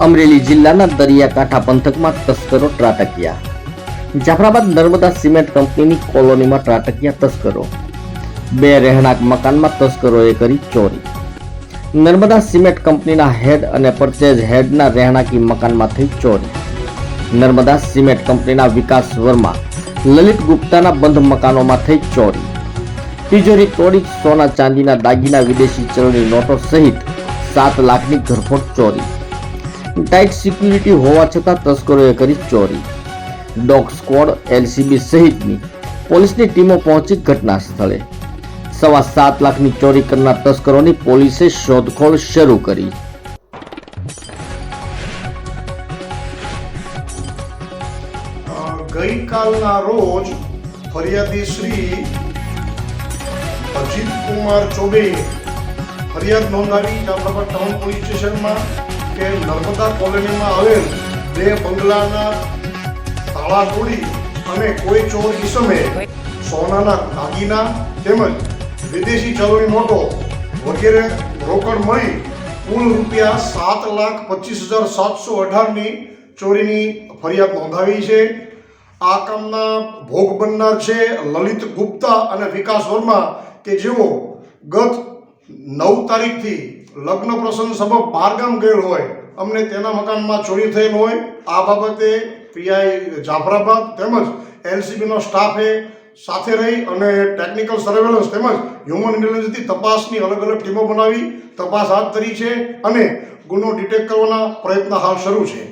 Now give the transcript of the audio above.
અમરેલી જિલ્લાના દરિયાકાંઠા પંથકમાં તસ્કરો ત્રાટક્યા. જાફરાબાદ નર્મદા સિમેન્ટ કંપનીની કોલોનીમાં ત્રાટક્યા તસ્કરો. 2 રહેણાંક મકાનમાં તસ્કરોએ કરી ચોરી. નર્મદા સિમેન્ટ કંપનીના હેડ અને પરચેઝ હેડના રહેણાંકી મકાનમાં થઈ ચોરી. નર્મદા સિમેન્ટ કંપનીના વિકાસ વર્મા, લલિત ગુપ્તાના બંધ મકાનોમાં થઈ ચોરી. તિજોરી તોડી સોના ચાંદીના દાગીના, વિદેશી ચલણી નોટો સહિત 7 લાખની ઘરફોડ ચોરી. ટાઈટ સિક્યુરિટી હોવા છતાં તસ્કરોએ કરી ચોરી. ડોગ સ્ક્વોડ, એલસીબી સહિતની પોલીસની ટીમો પહોંચી ઘટના સ્થળે. 7.25 લાખની ચોરી કરનાર તસ્કરોની પોલીસે શોધખોળ શરૂ કરી. ગઈકાલના રોજ ફરિયાદી શ્રી અજીત કુમાર ચોબે ફરિયાદ નોંધાવી જાફરાબાદ ટાઉન પોલીસ સ્ટેશનમાં કે નર્મદા કોલોનીમાં આવેલ 2 બંગલાના તાળા તોડી અને કોઈ ચોર ઈસમે સોનાના દાગીના તેમજ વિદેશી ચલણી નોટો વગેરે રોકડ મળી કુલ રૂપિયા 7,25,718ની ચોરીની ફરિયાદ નોંધાવી છે. આ કામના ભોગ બનનાર છે લલિત ગુપ્તા અને વિકાસ વર્મા કે જેઓ ગત 9 તારીખથી લગ્ન પ્રસંગ સબબ બહારગામ ગયેલ હોય, અમને તેના મકાનમાં ચોરી થયેલ હોય. આ બાબતે પીઆઈ જાફરાબાદ તેમજ એલસીબીનો સ્ટાફે સાથે રહી અને ટેકનિકલ સર્વેલન્સ તેમજ હ્યુમન ઇન્ટેલિજન્સની તપાસની અલગ અલગ ટીમો બનાવી તપાસ હાથ ધરી છે અને ગુનો ડિટેક્ટ કરવાના પ્રયત્ન હાલ શરૂ છે.